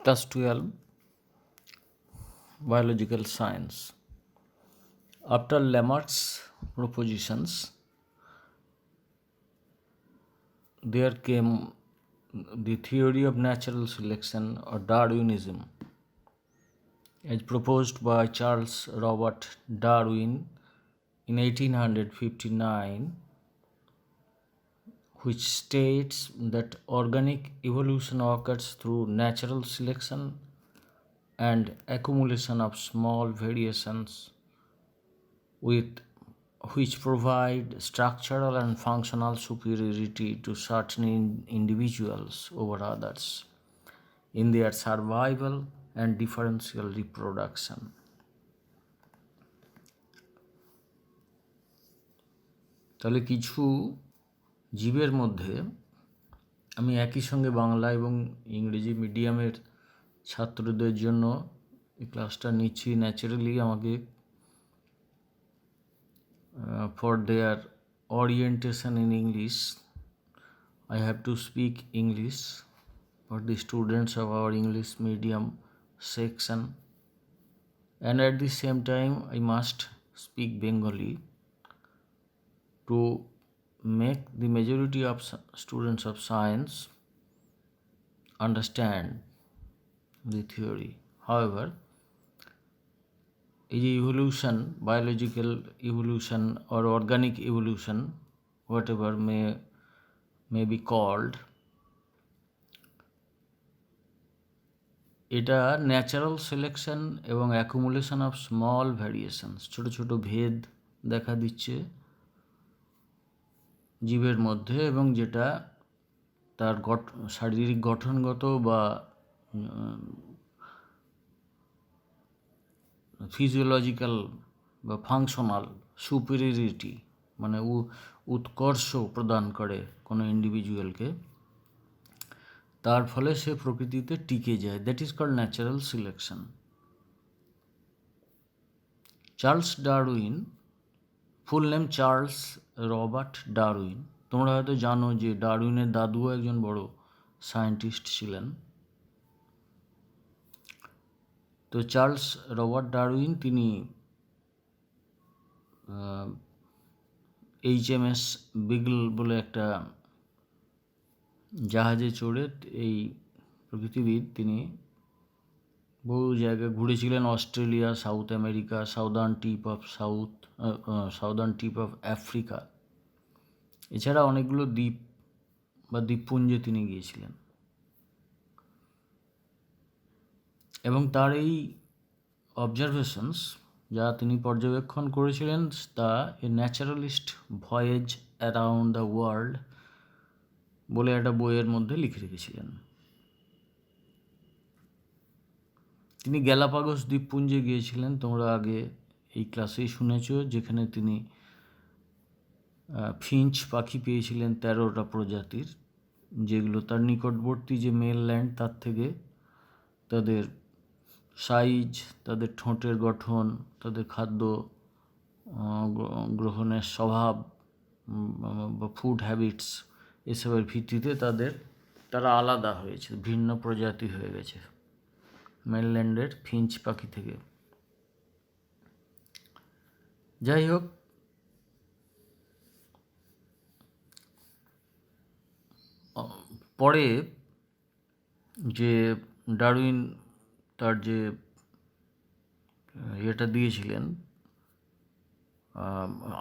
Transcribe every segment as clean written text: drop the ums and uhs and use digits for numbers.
Class 12 Biological Science. After Lamarck's propositions, there came the theory of natural selection or Darwinism, as proposed by Charles Robert Darwin in 1859, which states that organic evolution occurs through natural selection and accumulation of small variations with which provide structural and functional superiority to certain individuals over others in their survival and differential reproduction. তাহলে কিছু জীবের মধ্যে আমি একই সঙ্গে বাংলা এবং ইংরেজি মিডিয়ামের ছাত্রদের জন্য এই ক্লাসটা নিচ্ছি। ন্যাচারালি আমাকে for their orientation in English, I have to speak English for the students of our English medium section, and at the same time I must speak Bengali to make the majority of students of science understand the theory. However, evolution, biological evolution or organic evolution, whatever may be called, এটা natural selection এবং accumulation of small variations, ছোটো ছোটো ভেদ দেখা দিচ্ছে জীবের মধ্যে, এবং যেটা তার শারীরিক গঠনগত বা ফিজিওলজিক্যাল বা ফাংশনাল সুপিরিয়রিটি মানে উৎকর্ষ প্রদান করে কোনো ইন্ডিভিজুয়ালকে, তার ফলে সে প্রকৃতিতে টিকে যায়। That is called natural selection. Charles Darwin, full name Charles Robert Darwin. তোমরা হয়তো জানো যে ডারউইনের দাদুও একজন বড় সায়েন্টিস্ট ছিলেন। তো চার্লস রবার্ট ডারউইন তিনি HMS বিগল বলে একটা জাহাজে চড়ে এই প্রকৃতিবিদ তিনি বহু জায়গায় ঘুরেছিলেন। Australia, South America, southern tip of Africa, এছাড়া অনেকগুলো দ্বীপ বা দ্বীপপুঞ্জে তিনি গিয়েছিলেন। এবং তার এই অবজারভেশনস যা তিনি পর্যবেক্ষণ করেছিলেন তা a naturalist voyage around the world বলে একটা বইয়ের মধ্যে লিখে রেখেছিলেন। তিনি গ্যালাপাগোস দ্বীপপুঞ্জে গিয়েছিলেন, তোমরা আগে এই ক্লাসেই শুনেছ, যেখানে তিনি ফিঞ্চ পাখি পেয়েছিলেন 13টা প্রজাতির, যেগুলো তার নিকটবর্তী যে মেনল্যান্ড তার থেকে তাদের সাইজ, তাদের ঠোঁটের গঠন, তাদের খাদ্য গ্রহণের স্বভাব বা ফুড হ্যাবিটস, এসবের ভিত্তিতে তারা আলাদা হয়েছে, ভিন্ন প্রজাতি হয়ে গেছে মেনল্যান্ডের ফিঞ্চ পাখি থেকে। যাই হোক, পরে যে ডারউইন তার যে এটা দিয়েছিলেন,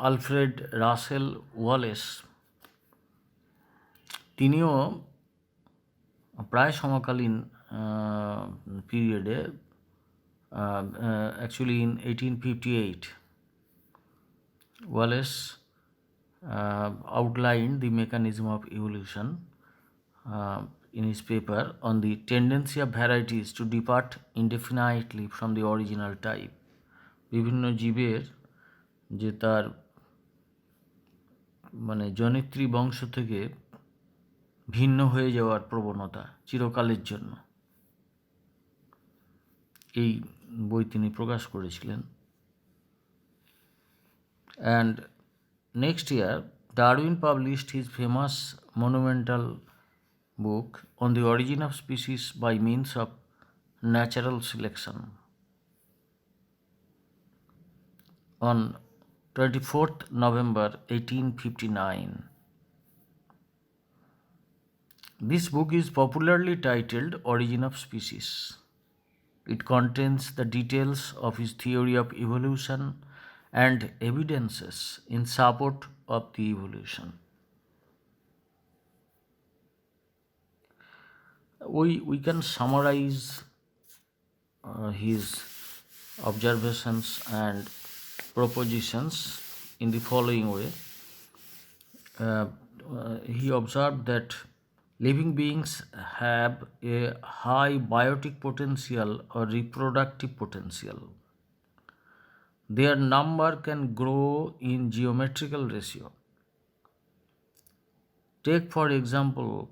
আলফ্রেড রাসেল ওয়ালেস, তিনিও প্রায় সমকালীন পিরিয়ডে, actually in 1858, Wallace outlined the mechanism of evolution in his paper on the tendency of varieties to depart indefinitely from the original type. বিভিন্ন জীবের যে তার মানে জনিত্রী বংশ থেকে ভিন্ন হয়ে যাওয়ার প্রবণতা চিরকালের জন্য, এই বই তিনি প্রকাশ করেছিলেন। And next year, Darwin published his famous monumental book on the origin of species by means of natural selection. On 24th November 1859. This book is popularly titled Origin of Species. It contains the details of his theory of evolution and evidences in support of the evolution. We can summarize his observations and propositions in the following way. He observed that living beings have a high biotic potential or reproductive potential. Their number can grow in geometrical ratio. Take, for example,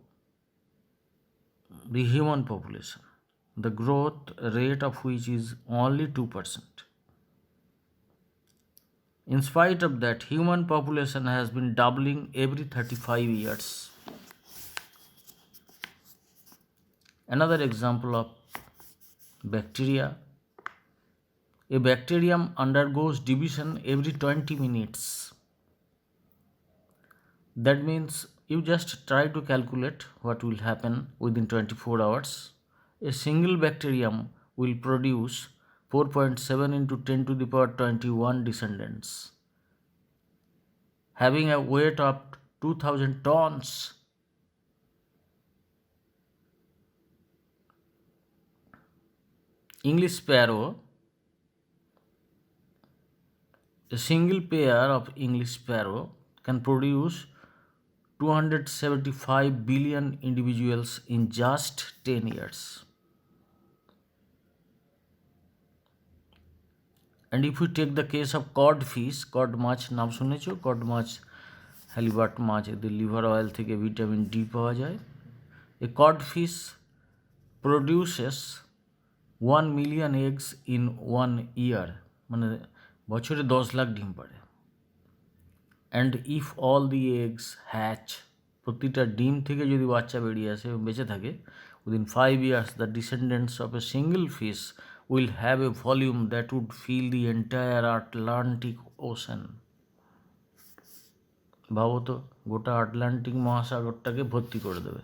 the human population, the growth rate of which is only 2%. In spite of that, human population has been doubling every 35 years. Another example of bacteria. A bacterium undergoes division every 20 minutes. That means you just try to calculate what will happen within 24 hours. A single bacterium will produce 4.7 into 10 to the power 21 descendants, having a weight of 2000 tons. English sparrow, a single pair of English sparrow can produce 275 billion individuals in just 10 years. And if we take the case of codfish, cod মাছ নাম শুনেছো? cod মাছ, halibut মাছ, এদের liver oil থেকে vitamin D পাওয়া যায়। A codfish produces 1 million eggs in 1 year, মানে বছরে 10 লাখ ডিম পাড়ে। And if all the eggs hatch, প্রতিটা ডিম থেকে যদি বাচ্চা বেরিয়ে আসে বেঁচে থাকে, within 5 years the descendants of a single fish will have a volume that would fill the entire Atlantic Ocean. ভাবো তো, গোটা আটলান্টিক মহাসাগরটাকে ভর্তি করে দেবে।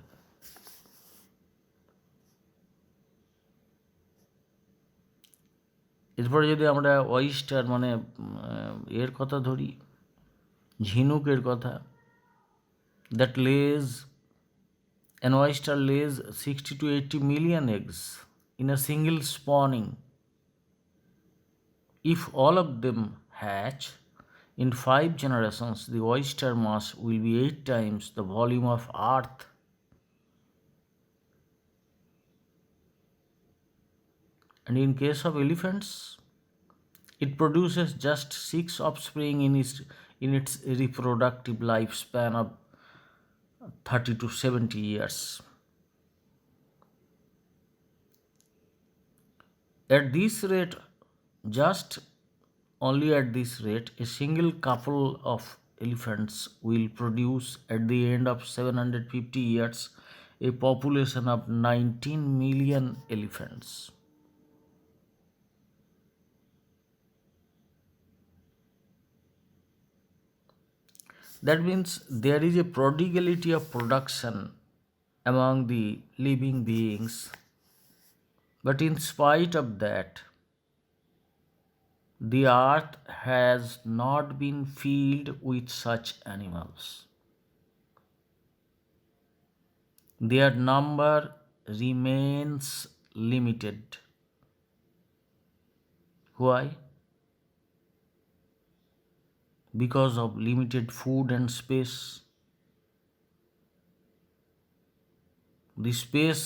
এরপরে যদি আমরা oyster মানে এর কথা ধরি, ঝিনুকের কথা, that lays, an oyster lays 60 to 80 million eggs in a single spawning. If all of them hatch, in 5 generations the oyster mass will be 8 times the volume of Earth. And in case of elephants, it produces just 6 offspring in its reproductive lifespan of 30 to 70 years. At this rate, just only at this rate, a single couple of elephants will produce at the end of 750 years a population of 19 million elephants. That means there is a prodigality of production among the living beings, but in spite of that, the earth has not been filled with such animals. Their number remains limited. Why? Because of limited food and space. The space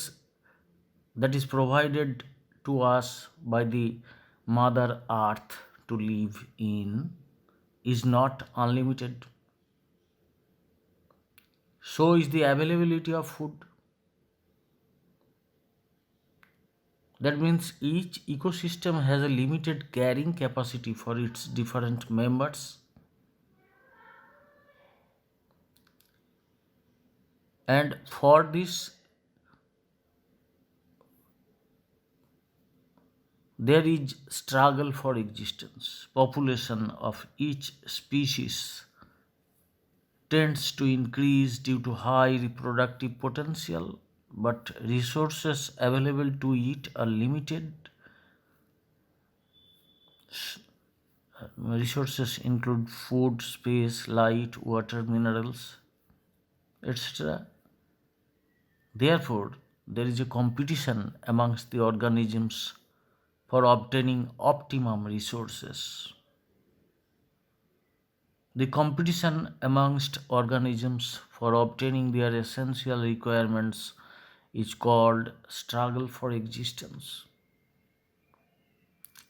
that is provided to us by the Mother Earth to live in is not unlimited. So is the availability of food. That means each ecosystem has a limited carrying capacity for its different members. And for this There is struggle for existence. Population of each species tends to increase due to high reproductive potential, but resources available to it are limited. Resources include food, space, light, water, minerals, etc. Therefore, there is a competition amongst the organisms for obtaining optimum resources. The competition amongst organisms for obtaining their essential requirements is called struggle for existence.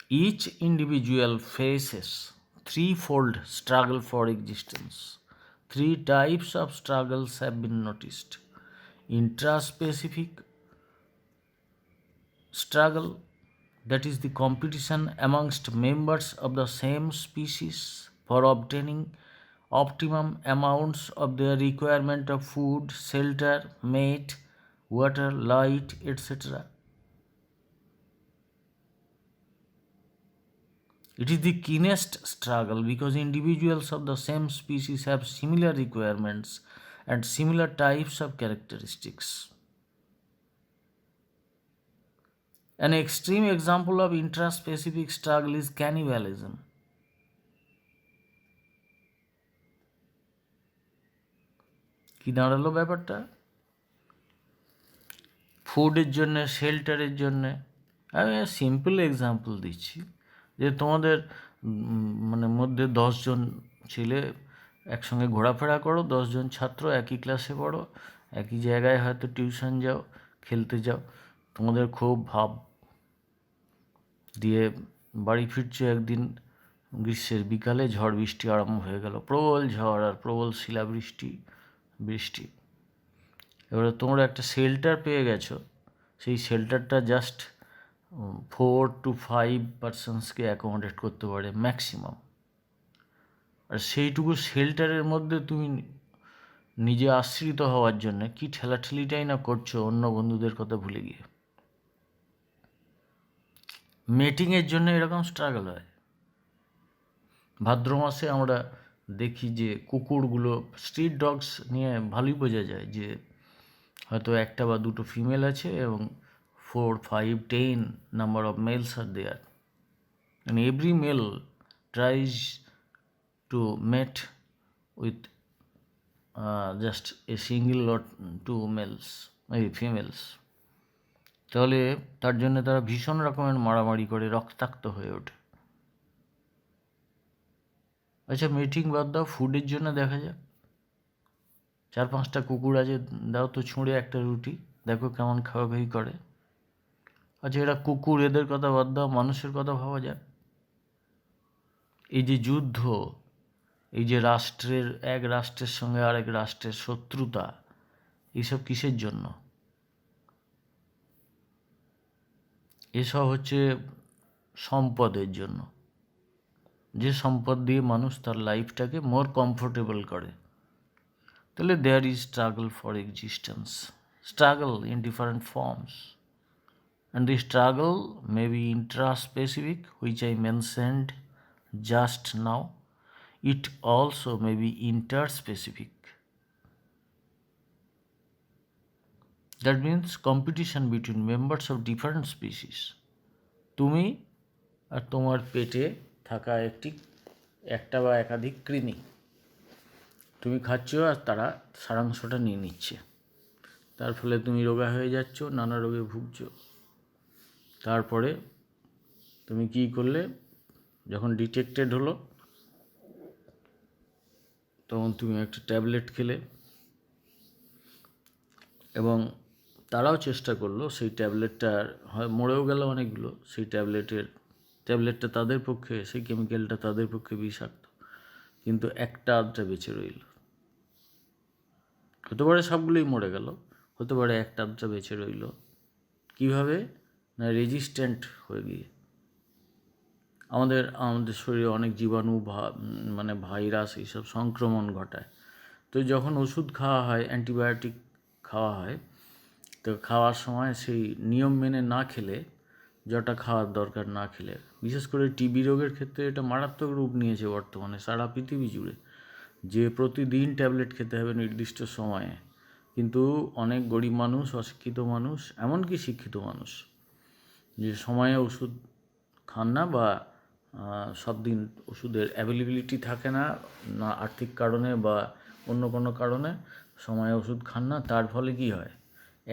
Each individual faces threefold struggle for existence. Three types of struggles have been noticed: intraspecific struggle, that is the competition amongst members of the same species for obtaining optimum amounts of their requirement of food, shelter, mate, water, light, etc. It is the keenest struggle because individuals of the same species have similar requirements and similar types of characteristics. An extreme example of intraspecific struggle is cannibalism. কি দাঁড়ালো ব্যাপারটা? ফুডের জন্যে, শেল্টারের জন্যে, আমি simple example দিচ্ছি যে তোমাদের মানে মধ্যে 10 জন ছেলে একসঙ্গে ঘোরাফেরা করো, 10 জন ছাত্র একই ক্লাসে পড়ো, একই জায়গায় হয়তো টিউশন যাও, খেলতে যাও, তোমাদের খুব ভাব, দিয়ে বাড়ি ফিরছো একদিন গ্রীষ্মের বিকালে, ঝড় বৃষ্টি আরম্ভ হয়ে গেল, প্রবল ঝড় আর প্রবল শিলাবৃষ্টি, বৃষ্টি। এবারে তোমরা একটা শেল্টার পেয়ে গেছো, সেই শেল্টারটা জাস্ট 4 to 5 পার্সনসকে অ্যাকোমোডেট করতে পারে ম্যাক্সিমাম। আর সেইটুকু শেল্টারের মধ্যে তুমি নিজে আশ্রিত হওয়ার জন্য কি ঠেলাঠেলিটাই না করছো অন্য বন্ধুদের কথা ভুলে গিয়ে। মেটিংয়ের জন্য এরকম স্ট্রাগল হয়। ভাদ্র মাসে আমরা দেখি যে কুকুরগুলো, স্ট্রিট ডগস নিয়ে ভালোই বোঝা যায় যে হয়তো একটা বা দুটো ফিমেল আছে এবং 4, 5, 10 number of males are there, and every male tries to mate with just a single or two males, maybe females. তাহলে তার জন্য তারা ভীষণ রকমের মারামারি করে রক্তাক্ত হয়ে ওঠে। আচ্ছা, মিটিং বাদ দাও, ফুডের জন্য দেখা যাক। 4-5টা কুকুর আছে, দাও তো ছুঁড়ে একটা রুটি, দেখো কেমন খাওয়াখাওয়ি করে। আচ্ছা, এরা কুকুর, এদের কথা বাদ দাও, মানুষের কথা ভাবা যাক। এই যে যুদ্ধ, এই যে রাষ্ট্রের, এক রাষ্ট্রের সঙ্গে আরেক রাষ্ট্রের শত্রুতা, এইসব কিসের জন্য? এসব হচ্ছে সম্পদের জন্য, যে সম্পদ দিয়ে মানুষ তার লাইফটাকে মোর কমফোর্টেবল করে। তাহলে there is struggle for existence, struggle in different forms, and the struggle may be intraspecific, which I mentioned just now. It also may be interspecific. That means competition between members of different species. তুমি আর তোমার পেটে থাকা একটা বা একাধিক কৃমি, তুমি খাচ্ছ আর তারা সারাংশটা নিয়ে নিচ্ছে, তার ফলে তুমি রোগা হয়ে যাচ্ছ, নানা রোগে ভুগছ। তারপরে তুমি কী করলে? যখন ডিটেক্টেড হলো তখন তুমি একটা ট্যাবলেট খেলে, এবং তারাও চেষ্টা করলো, সেই ট্যাবলেটটার হয় মরেও গেল অনেকগুলো, সেই ট্যাবলেটটা তাদের পক্ষে, সেই কেমিক্যালটা তাদের পক্ষে বিষাক্ত, কিন্তু একটা আধটা বেঁচে রইল। হতে পারে সবগুলোই মরে গেল, হতে পারে একটা আধটা বেঁচে রইল। কীভাবে? না, রেজিস্ট্যান্ট হয়ে গিয়ে। আমাদের শরীরে অনেক জীবাণু, মানে ভাইরাস, এইসব সংক্রমণ ঘটায়। তো যখন ওষুধ খাওয়া হয়, অ্যান্টিবায়োটিক খাওয়া হয়, তো খাওয়ার সময় সেই নিয়ম মেনে না খেলে যটা খাওয়ার দরকার না খেলে। বিশেষ করে টিবি রোগের ক্ষেত্রে এটা মারাত্মক রূপ নিয়েছে বর্তমানে সারা পৃথিবী জুড়ে, যে প্রতিদিন ট্যাবলেট খেতে হবে নির্দিষ্ট সময়ে। কিন্তু অনেক গরিব মানুষ, অশিক্ষিত মানুষ, এমনকি শিক্ষিত মানুষ যে সময়ে ওষুধ খান না, বা সব দিন ওষুধের অ্যাভেলেবিলিটি থাকে না, না আর্থিক কারণে বা অন্য কোনো কারণে সময়ে ওষুধ খান না। তার ফলে কি হয়,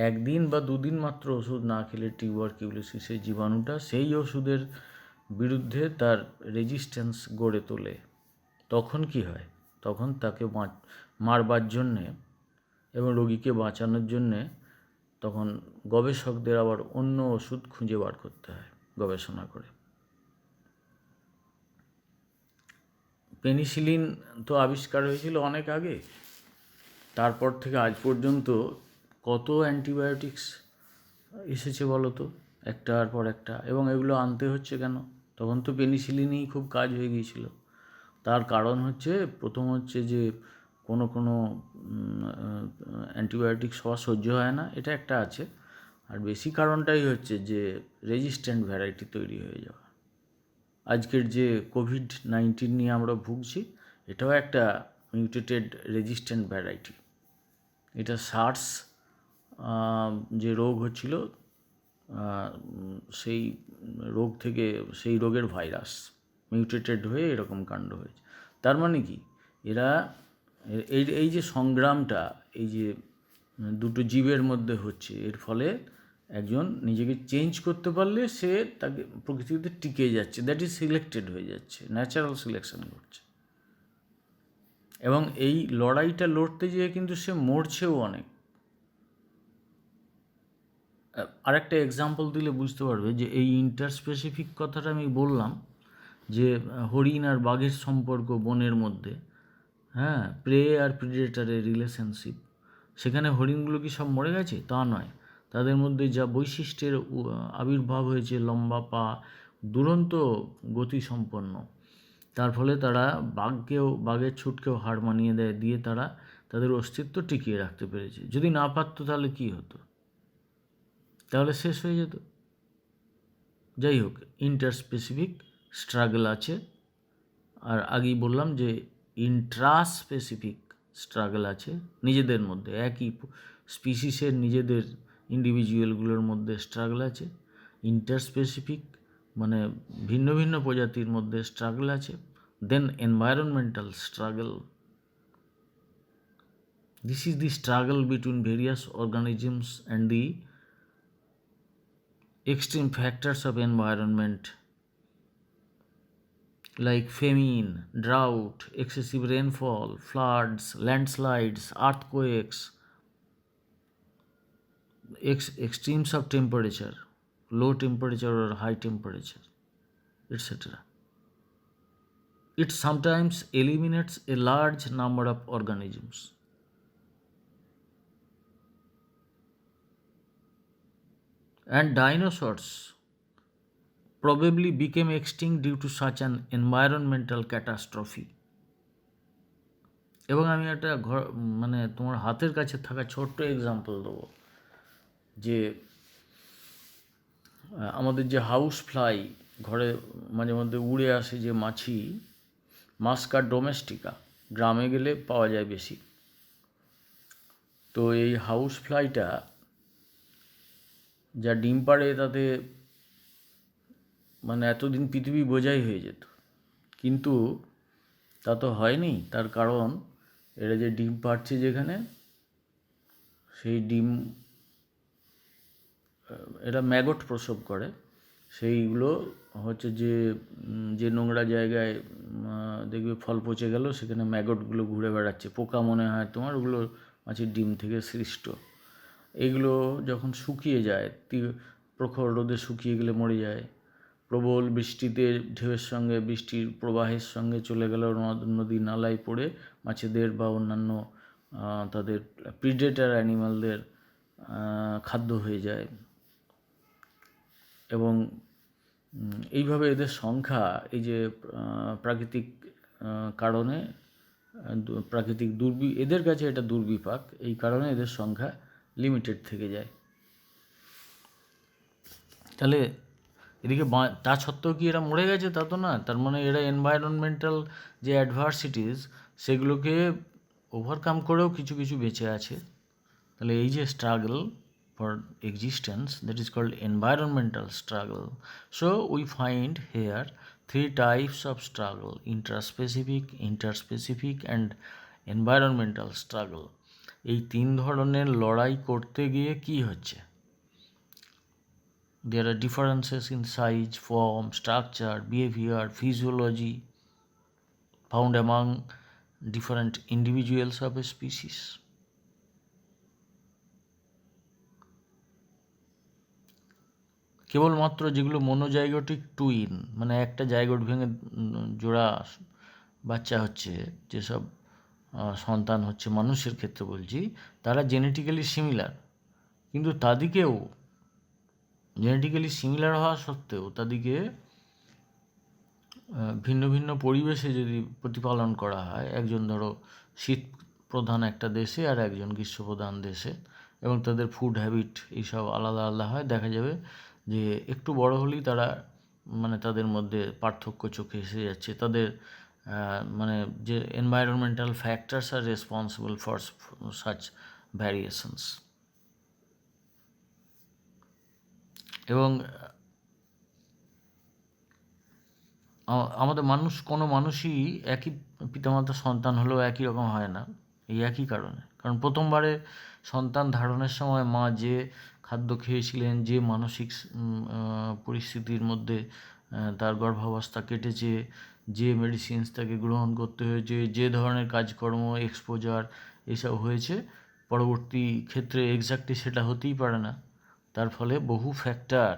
একদিন বা দুদিন মাত্র ওষুধ না খেলে টিউবারকিউলোসিসের জীবাণুটা সেই ওষুধের বিরুদ্ধে তার রেজিস্ট্যান্স গড়ে তোলে। তখন কি হয়, তখন তাকে মারবার জন্যে এবং রোগীকে বাঁচানোর জন্যে তখন গবেষকদের আবার অন্য ওষুধ খুঁজে বার করতে হয় গবেষণা করে। পেনিসিলিন তো আবিষ্কার হয়েছিল অনেক আগে, তারপর থেকে আজ পর্যন্ত কত অ্যান্টিবায়োটিক্স এসেছে বলো তো, একটার পর একটা, এবং এগুলো আনতে হচ্ছে কেন? তখন তো পেনিসিলিনই খুব কাজ হয়ে গিয়েছিল। তার কারণ হচ্ছে, প্রথম হচ্ছে যে কোনো অ্যান্টিবায়োটিক্স হওয়া সহ্য হয় না, এটা একটা আছে। আর বেশি কারণটাই হচ্ছে যে রেজিস্ট্যান্ট ভ্যারাইটি তৈরি হয়ে যাওয়া। আজকের যে কোভিড-19 নিয়ে আমরা ভুগছি, এটাও একটা মিউটেটেড রেজিস্ট্যান্ট ভ্যারাইটি। এটা সার্স যে রোগ হচ্ছিল, সেই রোগ থেকে, সেই রোগের ভাইরাস মিউটেটেড হয়ে এরকম কাণ্ড হয়েছে। তার মানে কি, এরা এই যে সংগ্রামটা এই যে দুটো জীবের মধ্যে হচ্ছে, এর ফলে একজন নিজেকে চেঞ্জ করতে পারলে সে তাকে প্রকৃতিতে টিকে যাচ্ছে, দ্যাট ইজ সিলেক্টেড হয়ে যাচ্ছে, ন্যাচারাল সিলেকশন ঘটছে। এবং এই লড়াইটা লড়তে গিয়ে কিন্তু সে মরছেও অনেক। আরেকটা এক্সাম্পল দিলে বুঝতে পারবে যে এই ইন্টারস্পেসিফিক কথাটা আমি বললাম, যে হরিণ আর বাঘের সম্পর্ক বনের মধ্যে, হ্যাঁ, প্রে আর প্রিডেটারের রিলেশনশিপ, সেখানে হরিণগুলো কি সব মরে গেছে? তা নয়। তাদের মধ্যে যা বৈশিষ্ট্যের আবির্ভাব হয়েছে, লম্বা পা, দুরন্ত গতিসম্পন্ন, তার ফলে তারা বাঘের ছুটকেও হার মানিয়ে দিয়ে তারা তাদের অস্তিত্ব টিকিয়ে রাখতে পেরেছে। যদি না পারতো তাহলে কী হতো? তাহলে শেষ হয়ে যেত। যাই হোক, ইন্টারস্পেসিফিক স্ট্রাগল আছে। আর আগেই বললাম যে ইন্ট্রাস্পেসিফিক স্ট্রাগল আছে নিজেদের মধ্যে, একই স্পিসিসের নিজেদের ইন্ডিভিজুয়ালগুলোর মধ্যে স্ট্রাগল আছে। ইন্টারস্পেসিফিক মানে ভিন্ন ভিন্ন প্রজাতির মধ্যে স্ট্রাগল আছে। Then environmental struggle, this is the struggle between various organisms and the extreme factors of environment like famine, drought, excessive rainfall, floods, landslides, earthquakes, extremes of temperature, low temperature or high temperature, etc. It sometimes eliminates a large number of organisms. And dinosaurs probably became extinct due to such an environmental catastrophe. এবং আমি একটা তোমার হাতের কাছে থাকা ছোট্ট example দেবো, যে আমাদের যে হাউস ফ্লাই, ঘরে মাঝে মধ্যে উড়ে আসে যে মাছি, মাস্কা ডোমেস্টিকা, গ্রামে গেলে পাওয়া যায় বেশি। তো এই হাউস ফ্লাইটা যা ডিম পাড়ে, তাতে এতদিন পৃথিবী বোঝাই হয়ে যেত। কিন্তু তা তো হয়নি। তার কারণ এরা যে ডিম পাড়ছে যেখানে, সেই ডিম, এরা ম্যাগট প্রসব করে। সেইগুলো হচ্ছে যে নোংরা জায়গায় দেখবে ফল পচে গেল, সেখানে ম্যাগটগুলো ঘুরে বেড়াচ্ছে, পোকা মনে হয় তোমার, ওগুলো মাছের ডিম থেকে সৃষ্ট। এইগুলো যখন শুকিয়ে যায়, প্রখর রোদে শুকিয়ে গেলে মরে যায়। প্রবল বৃষ্টিতে ঢেউয়ের সঙ্গে, বৃষ্টির প্রবাহের সঙ্গে চলে গেল নদী নালায় পড়ে মাছেদের বা অন্যান্য তাদের প্রিডেটার অ্যানিমালদের খাদ্য হয়ে যায়। এবং এইভাবে এদের সংখ্যা, এই যে প্রাকৃতিক কারণে, প্রাকৃতিক এদের কাছে এটা দুর্বিপাক, এই কারণে এদের সংখ্যা লিমিটেড থেকে যায়। তাহলে এদিকে তা সত্ত্বেও কি এরা মরে গেছে? তা তো না। তার মানে এরা এনভায়রনমেন্টাল যে অ্যাডভার্সিটিস সেগুলোকে ওভারকাম করেও কিছু কিছু বেঁচে আছে। তাহলে এই যে struggle for existence, that is called environmental struggle. So we find here 3 types of struggle: interspecific and environmental struggle. এই 3 ধরনের লড়াই করতে গিয়ে কি হচ্ছে? There are differences in size, form, structure, behavior, physiology found among different individuals of a species. কেবলমাত্র যেগুলো monozygotic twin, মানে একটা জাইগোট ভেঙে জোড়া বাচ্চা হচ্ছে, যেসব সন্তান হচ্ছে মানুষের ক্ষেত্রে বলছি, তারা জেনেটিক্যালি সিমিলার, কিন্তু তাদেরকেও জেনেটিক্যালি সিমিলার হওয়া সত্ত্বেও তাদেরকে ভিন্ন ভিন্ন পরিবেশে যদি প্রতিপালন করা হয়, একজন ধরো শীত প্রধান একটা দেশে আর একজন গ্রীষ্মপ্রধান দেশে, এবং তাদের ফুড হ্যাবিট এইসব আলাদা আলাদা হয়, দেখা যাবে যে একটু বড় হলেই তারা মানে তাদের মধ্যে পার্থক্য চোখে এসে যাচ্ছে। তাদের মানে যে environmental factors R responsible for such variations. এবং আমাদের কোনো মানুষই একই পিতামাতার সন্তান হলেও একই রকম হয় না, এই একই কারণে। কারণ প্রথমবারে সন্তান ধারণের সময় মা যে খাদ্য খেয়েছিলেন, যে মানসিক পরিস্থিতির মধ্যে তার গর্ভাবস্থা কেটেছে, যে মেডিসিনস তাকে গ্রহণ করতে হয়েছে, যে ধরনের কাজকর্ম এক্সপোজার এসব হয়েছে, পরবর্তী ক্ষেত্রে এক্স্যাক্টলি সেটা হতেই পারে না। তার ফলে বহু ফ্যাক্টর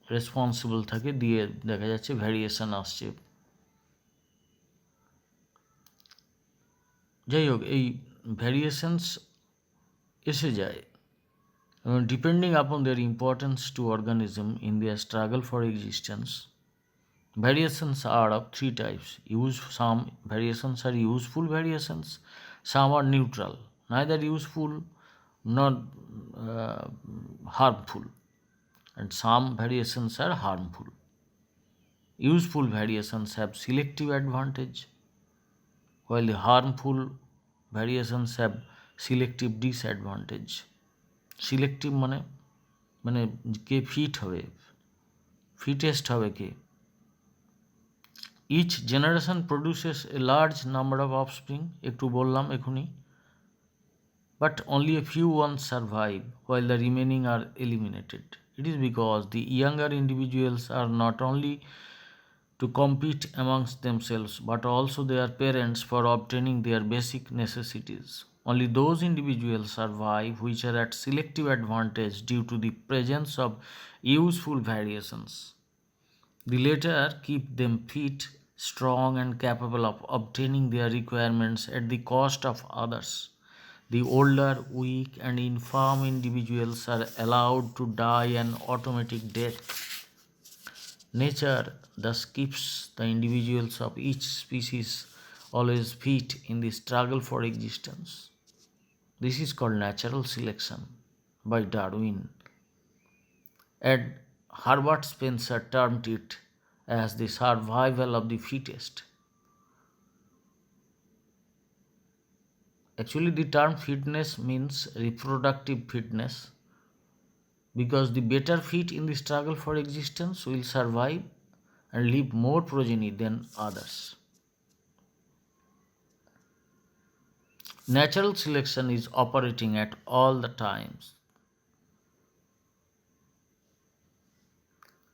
রেসপন্সিবল থাকে, দিয়ে দেখা যাচ্ছে ভ্যারিয়েশন আসছে। যাই হোক, এই ভ্যারিয়েশনস এসে যায় depending upon their importance to organism in their struggle for existence. Variations are of 3 types. Some variations are useful variations, some are neutral, neither useful nor harmful, and some variations are harmful. Useful variations have selective advantage, while the harmful variations have selective disadvantage. Selective মানে কে fit হবে, fittest হবে কে। Each generation produces a large number of offspring, একটু বললাম এখুনি, but only a few ones survive while the remaining are eliminated. It is because the younger individuals are not only to compete amongst themselves but also their parents for obtaining their basic necessities. Only those individuals survive which are at selective advantage due to the presence of useful variations. The latter keep them fit, strong, and capable of obtaining their requirements at the cost of others. The older, weak, and infirm individuals are allowed to die an automatic death. Nature thus keeps the individuals of each species always fit in the struggle for existence. This is called natural selection by Darwin, and Herbert Spencer termed it as the survival of the fittest. Actually, the term fitness means reproductive fitness, because the better fit in the struggle for existence will survive and leave more progeny than others. Natural selection is operating at all the times.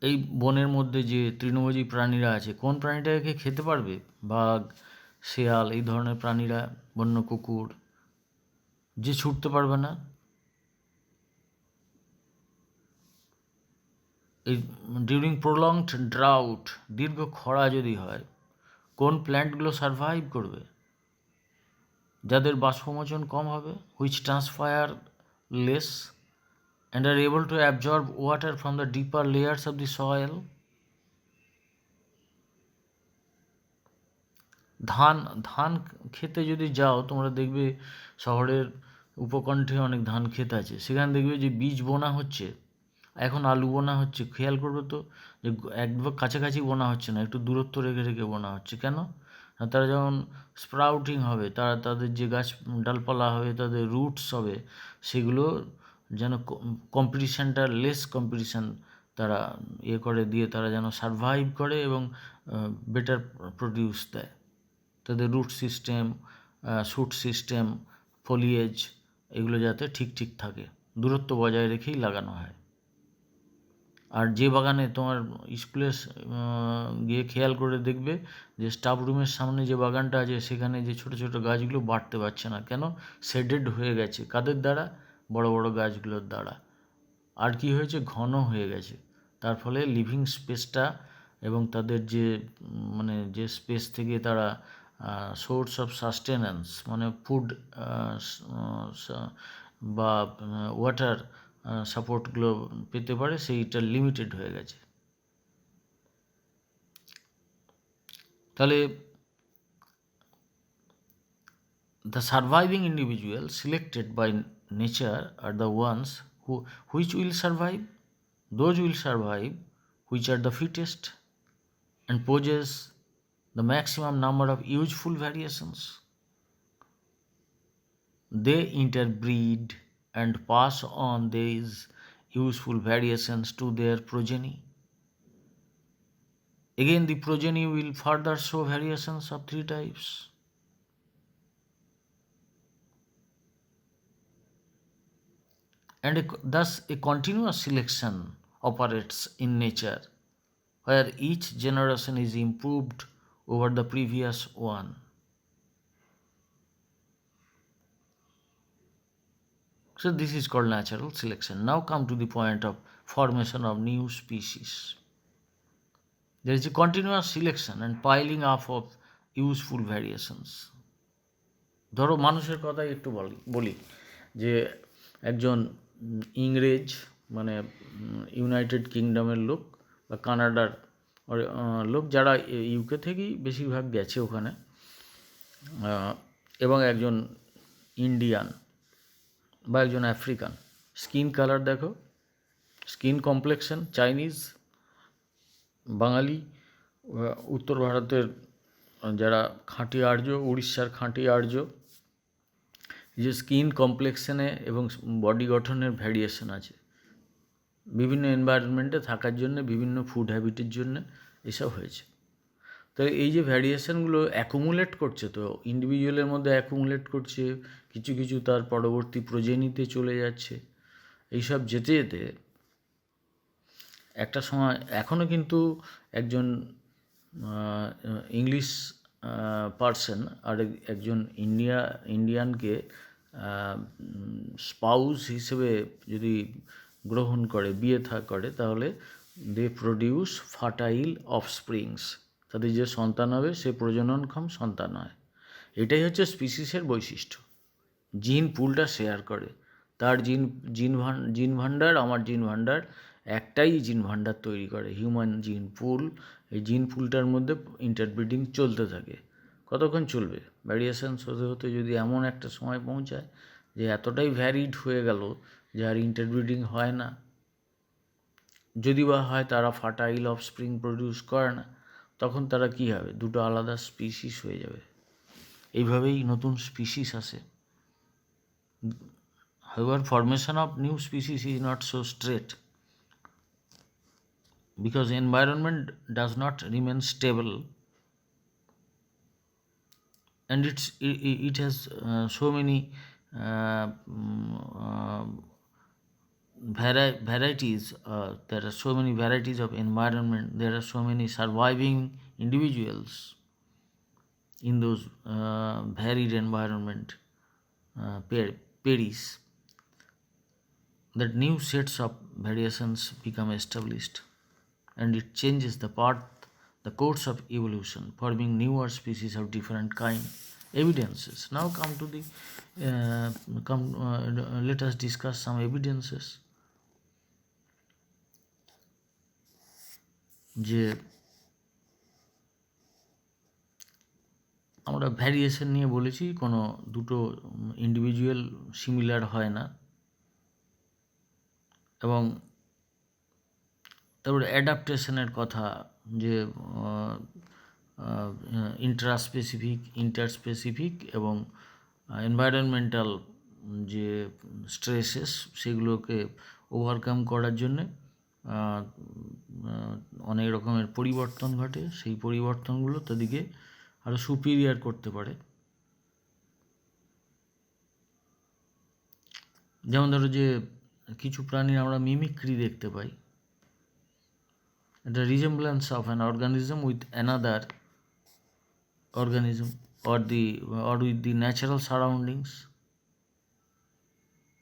এই বনের মধ্যে যে তৃণভোজী প্রাণীরা আছে, কোন প্রাণীটাকে খেতে পারবে? বাঘ, শেয়াল, এই ধরনের প্রাণীরা, বন্য কুকুর। যে ছুটতে পারবে না, এই ডিউরিং প্রলংড ড্রাউট, দীর্ঘ খরা যদি হয়, কোন প্ল্যান্টগুলো সারভাইভ করবে? যাদের বাষ্পমোচন কম হবে, which transpire less and are able to absorb water from the deeper layers of the soil. ধান খেতে যদি যাও, তোমরা দেখবে শহরের উপকণ্ঠে অনেক ধান ক্ষেত আছে, সেখানে দেখবে যে বীজ বোনা হচ্ছে, এখন আলু বোনা হচ্ছে, খেয়াল করবে তো যে একবার কাছাকাছি বোনা হচ্ছে না, একটু দূরত্ব রেখে রেখে বোনা হচ্ছে। কেন না, তারা যখন স্প্রাউটিং হবে, তাদের যে গাছ ডালপালা হবে, তাদের রুটস হবে, সেগুলো যেন কম্পিটিশানটা লেস কম্পিটিশান তারা করে দিয়ে তারা যেন সারভাইভ করে এবং বেটার প্রডিউস দেয়। তাদের root system, shoot system, foliage এগুলো যাতে ঠিক ঠিক থাকে, দূরত্ব বজায় রেখেই লাগানো হয়। আর যে বাগানে তোমার স্কুলে গিয়ে খেয়াল করে দেখবে যে স্টাফ রুমের সামনে যে বাগানটা আছে, সেখানে যে ছোটো ছোটো গাছগুলো বাড়তে পারছে না, কেন? শেডেড হয়ে গেছে। কাদের দ্বারা? বড় বড় গাছগুলোর দ্বারা। আর কি হয়েছে? ঘন হয়ে গেছে। তার ফলে লিভিং স্পেসটা এবং তাদের যে মানে যে স্পেস থেকে তারা সোর্স অফ সাস্টেন্যান্স মানে ফুড বা ওয়াটার সাপোর্টগুলো পেতে পারে, সেইটা লিমিটেড হয়ে গেছে। তাহলে the surviving individuals selected by nature are the ones which will survive, those will survive which are the fittest and possess the maximum number of useful variations. They interbreed and pass on these useful variations to their progeny. Again, the progeny will further show variations of three types. And thus a continuous selection operates in nature, where each generation is improved over the previous one. So this is called natural selection. Now come to the point of formation of new species. There is a continuous selection and piling up of useful variations. ধরো মানুষের কথাই একটু বলি যে একজন ইংরেজ মানে United কিংডমের লোক বা কানাডার লোক, যারা ইউকে থেকেই বেশিরভাগ গেছে ওখানে, এবং একজন ইন্ডিয়ান বা একজন আফ্রিকান। স্কিন কালার দেখো, স্কিন কমপ্লেক্সন, চাইনিজ, বাঙালি, উত্তর ভারতের যারা খাঁটি আর্য, উড়িষ্যার খাঁটি আর্য, যে স্কিন কমপ্লেক্সনে এবং বডি গঠনের ভ্যারিয়েশন আছে বিভিন্ন এনভায়রনমেন্টে থাকার জন্য, বিভিন্ন ফুড হ্যাবিটের জন্য এসব হয়েছে। তো এই যে ভ্যারিয়েশনগুলো অ্যাকুমুলেট করছে, তো ইন্ডিভিজুয়ালের মধ্যে অ্যাকুমুলেট করছে, কিছু কিছু তার পরবর্তী প্রজেনিতে চলে যাচ্ছে। এইসব যেতে যেতে একটা সময় এখনও কিন্তু একজন ইংলিশ পার্সন আর একজন ইন্ডিয়ানকে স্পাউস হিসেবে যদি গ্রহণ করে, বিয়ে করে, তাহলে দে প্রডিউস ফার্টাইল অফস্প্রিংস। তাদের যে সন্তান হবে সে প্রজননক্ষম সন্তান হয়। এটাই হচ্ছে স্পিসিসের বৈশিষ্ট্য। জিন পুলটা শেয়ার করে, তার জিন ভান্ডার, আমার জিন ভান্ডার একটাই জিন ভান্ডার তৈরি করে, হিউম্যান জিন পুল। এই জিন পুলটার মধ্যে ইন্টারব্রিডিং চলতে থাকে। কতক্ষণ চলবে? ভ্যারিয়েশনস হতে হতে যদি এমন একটা সময় পৌঁছায় যে এতটাই ভ্যারিড হয়ে গেল যে আর ইন্টারব্রিডিং হয় না, যদি বা হয় তারা ফার্টাইল অফস্প্রিং প্রডিউস করে না, তখন তারা কী হবে? দুটো আলাদা স্পিসিস হয়ে যাবে। এইভাবেই নতুন স্পিসিস আসে। However, formation of new species is not so straight because environment does not remain stable, and it has so many varieties. There are so many varieties of environment. There are so many surviving individuals in those varied environment pairs, that new sets of variations become established, and it changes the course of evolution, forming newer species of different kind. Evidences. Now let us discuss some evidences. যে আমরা variation নিয়ে বলেছি, কোনো দুটো individual similar হয় না, এবং তারপরে অ্যাডাপ্টেশনের কথা, যে ইন্টারস্পেসিফিক এবং এনভায়রনমেন্টাল যে স্ট্রেসেস, সেগুলোকে ওভারকাম করার জন্যে অনেক রকমের পরিবর্তন ঘটে। সেই পরিবর্তনগুলো তাদেরকে আরও সুপিরিয়ার করতে পারে। যেমন ধরো যে কিছু প্রাণীর আমরা মিমিক্রি দেখতে পাই, the resemblance of an organism with another organism or with the natural surroundings,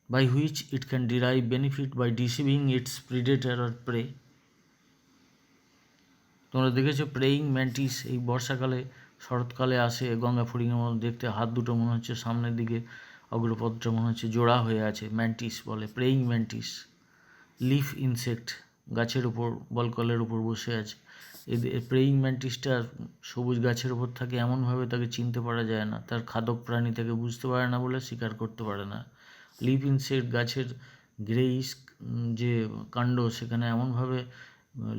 by which it can derive benefit by deceiving its predator or prey. তোমরা দেখেছো প্রেয়িং ম্যান্টিস এই বর্ষাকালে শরৎকালে আসে গঙ্গা ফড়িংয়ের মতো দেখতে, হাত দুটো মনে হচ্ছে সামনের দিকে, অগ্রপদটা মনে হচ্ছে জোড়া হয়ে আছে, ম্যান্টিস বলে, প্রেয়িং ম্যান্টিস। লিফ ইনসেক্ট, গাছের উপর বলকলের উপর বসে আছে। এদের প্রেয়িং ম্যান্টিসটা সবুজ গাছের উপর থাকে, এমনভাবে তাকে চিনতে পারা যায় না, তার খাদক প্রাণী তাকে বুঝতে পারে না বলে শিকার করতে পারে না। লিফ ইনসেক্ট, গাছের গ্রেইস যে কাণ্ড, সেখানে এমনভাবে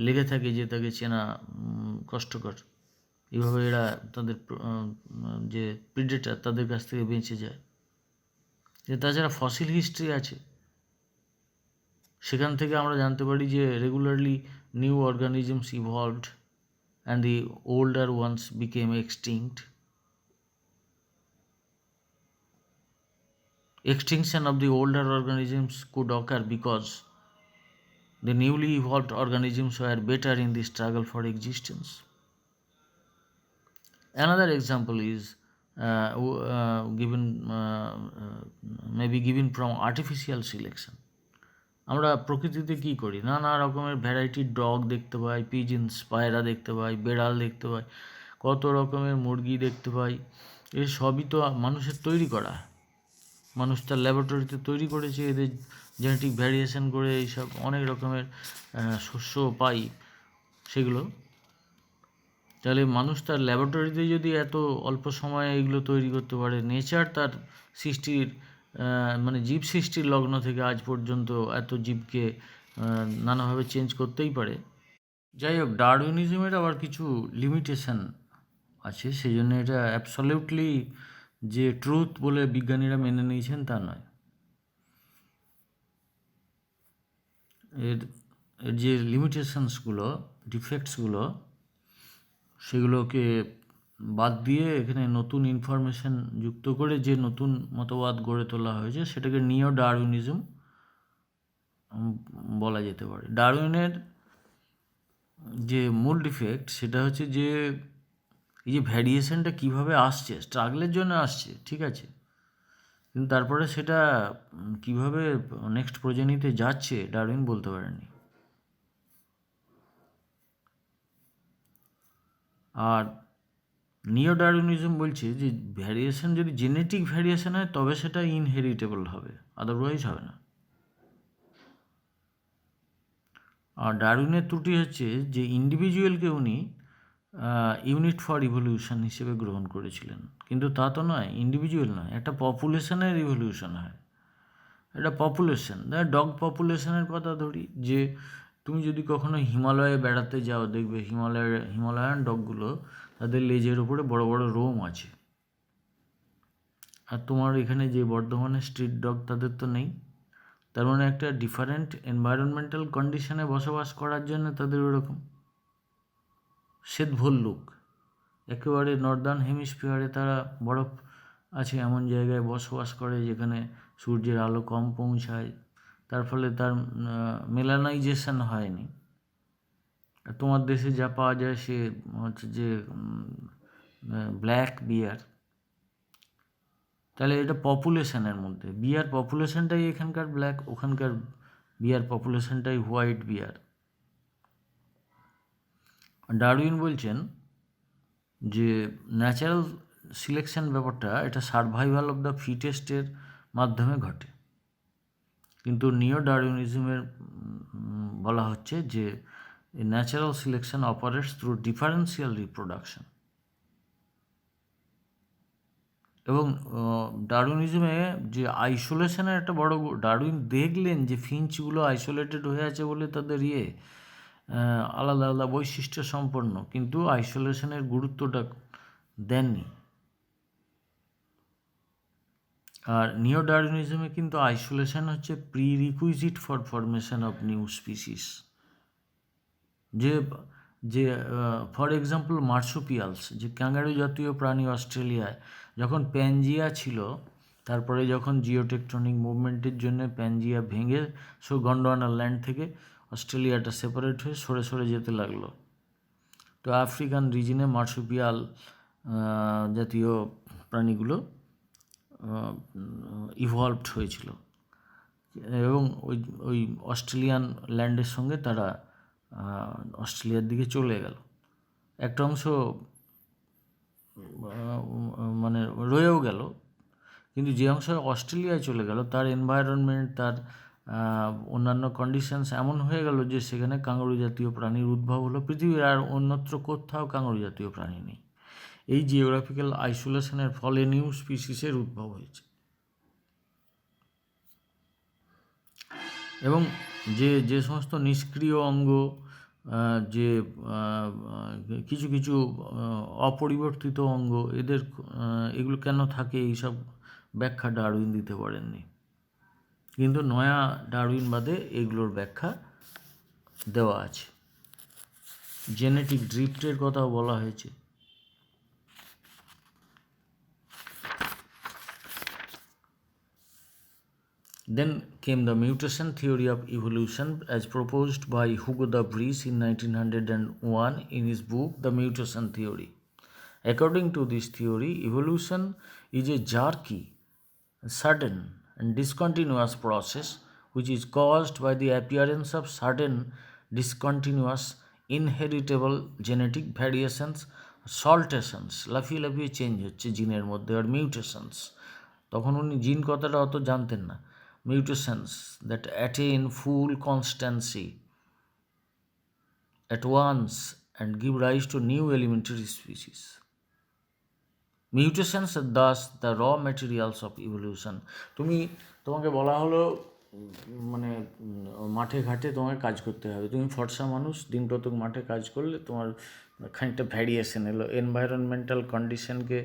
লেগে থাকে যে তাকে চেনা কষ্টকর। এইভাবে এরা তাদের যে প্রিডেটার তাদের কাছ থেকে বেঁচে যায়। তাছাড়া ফসিল হিস্ট্রি আছে, সেখান থেকে আমরা জানতে পারি যে regularly new organisms evolved and the older ones became extinct. Extinction of the older organisms could occur because the newly evolved organisms were better in the struggle for existence. Another example is may be given from artificial selection. আমরা প্রকৃতিতে কী করি, নানা রকমের ভ্যারাইটির dog দেখতে পাই, পিজিনস পায়রা দেখতে পাই, বেড়াল দেখতে পাই, কত রকমের মুরগি দেখতে পাই। এর সবই তো মানুষের তৈরি করা। মানুষ তার ল্যাবরেটরিতে তৈরি করেছে, এদের জেনেটিক ভ্যারিয়েশন করে এইসব অনেক রকমের শস্য পাই সেগুলো। তাহলে মানুষ তার ল্যাবরেটরিতে যদি এত অল্প সময়ে এগুলো তৈরি করতে পারে, নেচার তার সৃষ্টির মানে জীব সৃষ্টির লগ্ন থেকে আজ পর্যন্ত এত জীবকে নানাভাবে চেঞ্জ করতেই পারে। যাই হোক, ডারউইনিজমের আবার কিছু লিমিটেশন আছে, সেই জন্য এটা অ্যাবসলিউটলি যে ট্রুথ বলে বিজ্ঞানীরা মেনে নিয়েছেন তা নয়। এর যে লিমিটেশনসগুলো, ডিফেক্টসগুলো, সেগুলোকে বাদ দিয়ে এখানে নতুন ইনফরমেশন যুক্ত করে যে নতুন মতবাদ গড়ে তোলা হয়েছে, সেটাকে নিও ডারউইনিজম বলা যেতে পারে। ডারউইনের যে মূল ডিফেক্ট সেটা হচ্ছে যে এই যে ভ্যারিয়েশনটা কীভাবে আসছে, স্ট্রাগলের জন্য আসছে, ঠিক আছে, কিন্তু তারপরে সেটা কীভাবে নেক্সট প্রজন্মে যাচ্ছে ডারউইন বলতে পারেনি। আর নিও ডারউইনিজম বলছে যে ভ্যারিয়েশন যদি জেনেটিক ভ্যারিয়েশন হয় তবে সেটা ইনহেরিটেবল হবে, আদারওয়াইজ হবে না। আর ডারউইনের ত্রুটি হচ্ছে যে ইন্ডিভিজুয়ালকে উনি ইউনিট ফর ইভলিউশন হিসেবে গ্রহণ করেছিলেন, কিন্তু তা তো নয়, ইন্ডিভিজুয়াল নয়, একটা পপুলেশনের ইভলিউশন হয়। একটা পপুলেশন, ডগ পপুলেশনের কথা ধরি, যে তুমি যদি কখনো হিমালয়ে বেড়াতে যাও, দেখবে হিমালয়ান ডগগুলো তাদের লেজের উপরে বড় বড় রোম আছে। আর তোমার এখানে যে বর্ধমানের স্ট্রিট ডগ তাদের তো নেই। তার মানে একটা ডিফারেন্ট এনভায়রনমেন্টাল কন্ডিশনে বসবাস করার জন্য তাদের ওরকম। শ্বেত ভল্লুক একেবারে নর্দার্ন হেমিস্ফিয়ারে তারা বরফ আছে এমন জায়গায় বসবাস করে যেখানে সূর্যের আলো কম পৌঁছায়, তার ফলে তার মেলানাইজেশন হয়নি। তোমার দেশে যা পাওয়া যায় সে হচ্ছে যে ব্ল্যাক বিয়ার। তাহলে এটা পপুলেশনের মধ্যে, বিয়ার পপুলেশনটাই এখানকার ব্ল্যাক, ওখানকার বিয়ার পপুলেশনটাই হোয়াইট বিয়ার। ডারউইন বলছেন যে ন্যাচারাল সিলেকশন ব্যাপারটা এটা সারভাইভাল অফ দ্য ফিটেস্টের মাধ্যমে ঘটে, কিন্তু নিও ডারউইনিজমের বলা হচ্ছে যে natural selection operates through differential reproduction. এবং ডারউইনিজমে যে আইসোলেশনের একটা বড়, ডারউইন দেখলেন যে ফিঞ্চগুলো আইসোলেটেড হয়ে আছে বলে তাদের আলাদা আলাদা বৈশিষ্ট্য সম্পন্ন, কিন্তু আইসোলেশনের গুরুত্বটা দেননি। আর নিও ডারউইনিজমে কিন্তু আইসোলেশন হচ্ছে pre requisite for formation of new species. যে যে ফর এক্সাম্পল মার্সুপিয়ালস, যে ক্যাঙ্গারু জাতীয় প্রাণী অস্ট্রেলিয়ায় যখন প্যানজিয়া ছিল, তারপরে যখন জিওটেকটনিক মুভমেন্টের জন্য প্যানজিয়া ভেঙে গন্ডোয়ানা ল্যান্ড থেকে অস্ট্রেলিয়াটা সেপারেট হয়ে সরে সরে যেতে লাগলো, তো আফ্রিকান রিজনে মার্সুপিয়াল জাতীয় প্রাণীগুলো ইভলভড হয়েছিল এবং ওই ওই অস্ট্রেলিয়ান ল্যান্ডের সঙ্গে তারা অস্ট্রেলিয়ার দিকে চলে গেল। একটা অংশ মানে রয়েও গেল, কিন্তু যে অংশ অস্ট্রেলিয়ায় চলে গেল তার এনভায়রনমেন্ট, তার অন্যান্য কন্ডিশনস এমন হয়ে গেল যে সেখানে কাঙ্গারু জাতীয় প্রাণীর উদ্ভব হলো। পৃথিবীর আর অন্যত্র কোথাও কাঙ্গারু জাতীয় প্রাণী নেই। এই জিওগ্রাফিক্যাল আইসোলেশনের ফলে নিউ স্পিসিসের উদ্ভব হয়েছে। এবং যে সমস্ত নিষ্ক্রিয় অঙ্গ, যে কিছু কিছু অপরিবর্তিত অঙ্গ, এগুলো কেন থাকে এইসব ব্যাখ্যা ডারউইন দিতে পারেননি, কিন্তু নয়া ডারউইনবাদে এগুলোর ব্যাখ্যা দেওয়া আছে। জেনেটিক ড্রিফটের কথাও বলা হয়েছে। Then came the mutation theory of evolution as proposed by Hugo de Vries in 1901 in his book The Mutation Theory. According to this theory, evolution is a jerky, sudden and discontinuous process which is caused by the appearance of sudden, discontinuous, inheritable genetic variations, saltations, লাফিয়ে লাফিয়ে change হচ্ছে জিনের মধ্যে, আর mutations. তখন উনি জিন কথাটা অত জানতেন না। Mutations that attain full constancy at once and give rise to new elementary species. Mutations are thus the raw materials of evolution. তোমাকে বলা হলো মানে মাঠে ঘাটে তোমাকে কাজ করতে হবে, তুমি ফর্সা মানুষ, দিন কতক মাঠে কাজ করলে তোমার খানিকটা ভ্যারিয়েশন এলো, এনভায়রনমেন্টাল কন্ডিশনকে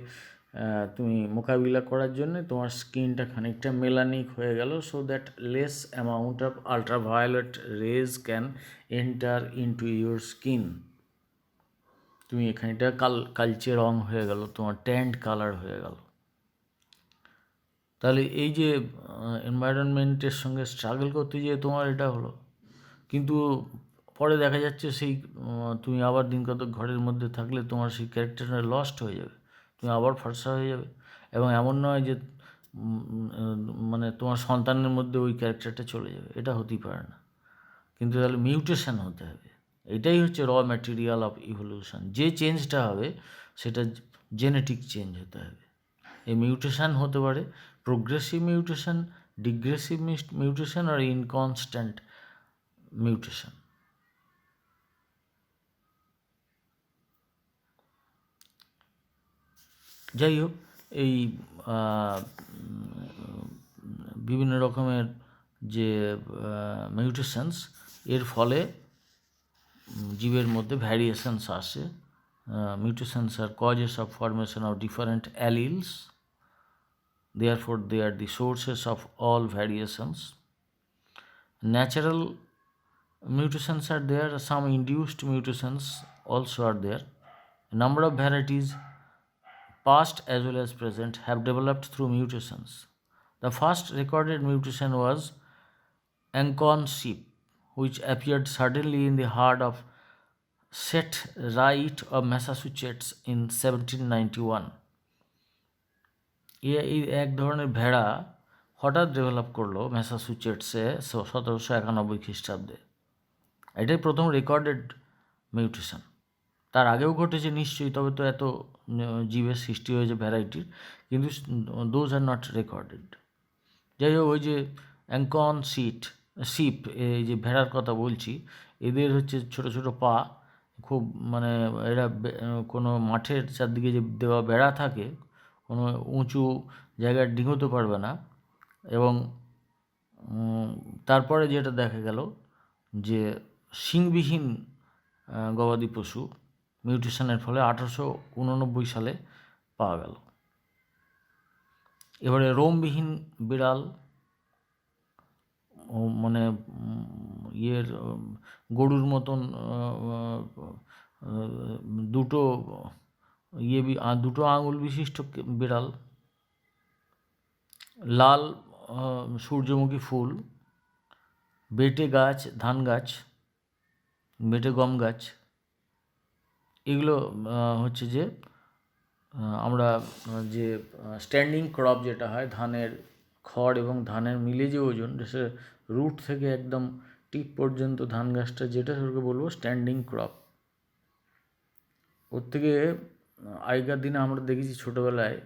তুমি মোকাবিলা করার জন্য তোমার স্কিনটা খানিকটা মেলানিক হয়ে গেল, so that less amount of ultraviolet rays can enter into your skin. তুমি এখানটা কালচে রং হয়ে গেল, তোমার ট্যান্ড কালার হয়ে গেল। তাহলে এই যে এনভায়রনমেন্টের সঙ্গে স্ট্রাগল করতে গিয়ে তোমার এটা হলো, কিন্তু পরে দেখা যাচ্ছে সেই তুমি আবার দিন কত ঘরের মধ্যে থাকলে তোমার সেই ক্যারেক্টারটা লস্ট হয়ে যাবে, তুমি আবার ফর্সা হয়ে যাবে। এবং এমন নয় যে মানে তোমার সন্তানের মধ্যে ওই ক্যারেক্টারটা চলে যাবে, এটা হতেই পারে না। কিন্তু তাহলে মিউটেশন হতে হবে, এটাই হচ্ছে র ম্যাটেরিয়াল অফ ইভলিউশন। যে চেঞ্জটা হবে সেটা জেনেটিক চেঞ্জ হতে হবে। এই মিউটেশন হতে পারে প্রোগ্রেসিভ মিউটেশন, ডিগ্রেসিভ মিউটেশন আর ইনকনস্ট্যান্ট মিউটেশন। যাই হোক, এই বিভিন্ন রকমের যে মিউটেশনস, এর ফলে জীবের মধ্যে ভ্যারিয়েশনস আসে। Mutations are causes of formation of different alleles. Therefore, they are the sources of all variations. Natural mutations are there. Some induced mutations also are there. A number of varieties, past as well as present, have developed through mutations. The first recorded mutation was Ancon sheep, which appeared suddenly in the herd of Set Wright of Massachusetts in 1791. এই এক ধরনের ভেড়া হঠাৎ develop করলো ম্যাসাচুসেটসে 1791 খ্রিস্টাব্দে। এটাই প্রথম recorded mutation. তার আগেও ঘটেছে নিশ্চয়ই, তবে তো এত জীবের সৃষ্টি হয়েছে ভ্যারাইটির, কিন্তু দোজ আর নট রেকর্ডেড। যাই হোক, ওই যে অ্যাঙ্কন শিপ, এই যে ভেড়ার কথা বলছি, এদের হচ্ছে ছোট ছোট পা, খুব মানে এরা কোনো মাঠের চারদিকে যে দেওয়া বেড়া থাকে, কোনো উঁচু জায়গায় ডিঙোতে পারবে না। এবং তারপরে যেটা দেখা গেল যে শিংবিহীন গবাদি পশু মিউটেশনের ফলে 1889 সালে পাওয়া গেল। এবারে রোমবিহীন বিড়াল, মানে গরুর মতন দুটো দুটো আঙুল বিশিষ্ট বিড়াল, লাল সূর্যমুখী ফুল, বেটে গাছ, ধান গাছ, বেটে গম গাছ, এগুলো হচ্ছে যে আমরা যে স্ট্যান্ডিং ক্রপ যেটা হয়, ধানের খড় এবং ধানের মিলে যে ওজন, সে রুট থেকে একদম টিপ পর্যন্ত ধান গাছটা, যেটা সেটাকে বলবো স্ট্যান্ডিং ক্রপ। ওর থেকে আগেকার দিনে আমরা দেখেছি ছোটোবেলায়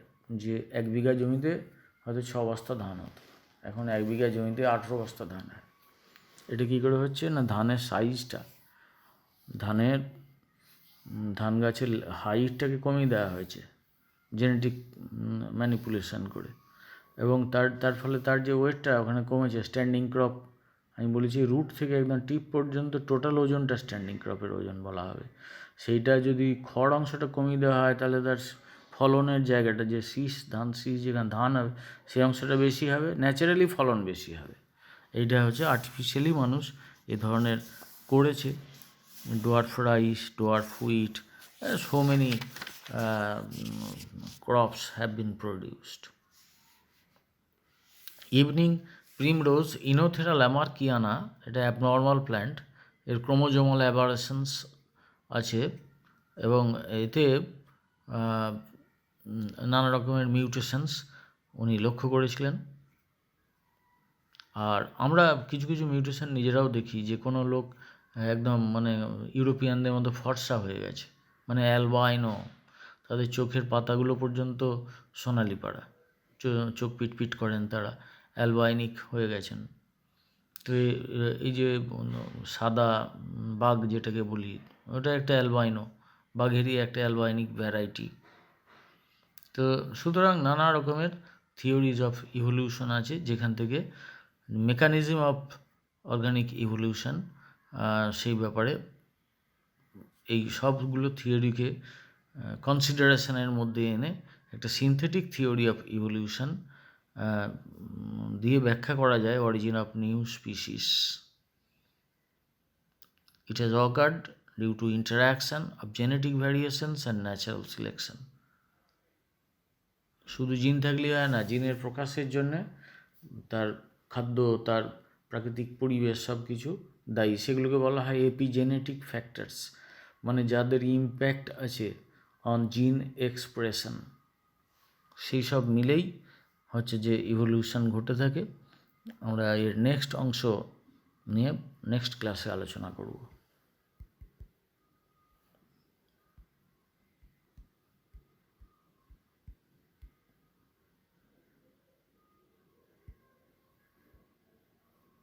যে 1 বিঘা জমিতে হয়তো 6 বস্তা ধান হতো, এখন 1 বিঘা জমিতে 18 বস্তা ধান হয়। এটা কী করে হচ্ছে না, ধানের সাইজটা, ধান গাছের হাইটটাকে কমিয়ে দেওয়া হয়েছে জেনেটিক ম্যানিপুলেশন করে, এবং তার ফলে তার যে ওয়েটটা ওখানে কমেছে। স্ট্যান্ডিং ক্রপ আমি বলেছি, রুট থেকে একদম টিপ পর্যন্ত টোটাল ওজনটা স্ট্যান্ডিং ক্রপের ওজন বলা হবে। সেইটা যদি খড় অংশটা কমিয়ে দেওয়া হয়, তাহলে তার ফলনের জায়গাটা, যে ধান শীষ যেখানে ধান হবে সেই অংশটা বেশি হবে, ন্যাচারালি ফলন বেশি হবে। এইটা হচ্ছে আর্টিফিশিয়ালি মানুষ এ ধরনের করেছে। Dwarf rice, dwarf wheat, so many crops have been produced. Evening primrose, Oenothera lamarckiana, এটা অ্যাবনর্মাল প্ল্যান্ট, এর ক্রোমোজোমাল অ্যাবারেশনস আছে এবং এতে নানা রকমের মিউটেশনস উনি লক্ষ্য করেছিলেন। আর আমরা কিছু কিছু মিউটেশন নিজেরাও দেখি, যে কোনো লোক একদম মানে ইউরোপিয়ানদের মতো ফর্সা হয়ে গেছে, মানে অ্যালবাইনো, তাদের চোখের পাতাগুলো পর্যন্ত সোনালি পাড়া, চোখ পিটপিট করেন, তারা অ্যালবাইনিক হয়ে গেছেন। তো এই যে সাদা বাঘ যেটাকে বলি, ওটা একটা অ্যালবাইনো, বাঘেরই একটা অ্যালবাইনিক ভ্যারাইটি। তো সুতরাং নানা রকমের থিওরিজ অফ ইভলিউশন আছে, যেখান থেকে মেকানিজম অফ অর্গানিক ইভলিউশন, সেই ব্যাপারে এই সবগুলো থিওরিকে কনসিডারেশনের মধ্যে এনে একটা সিনথেটিক থিওরি অফ ইভলিউশন দিয়ে ব্যাখ্যা করা যায় origin of new species. It has occurred due to interaction of genetic variations and natural selection. শুধু জিন থাকলেই হয় না, জিনের প্রকাশের জন্যে তার খাদ্য, তার প্রাকৃতিক পরিবেশ সব কিছু দায়ী। সেগুলোকে বলা হয় এপিজেনেটিক ফ্যাক্টরস, মানে যাদের ইম্প্যাক্ট আছে অন জিন এক্সপ্রেশন, সেই সব মিলেই হচ্ছে যে ইভলিউশন ঘটে থাকে। আমরা এর নেক্সট অংশ নিয়ে নেক্সট ক্লাসে আলোচনা করব।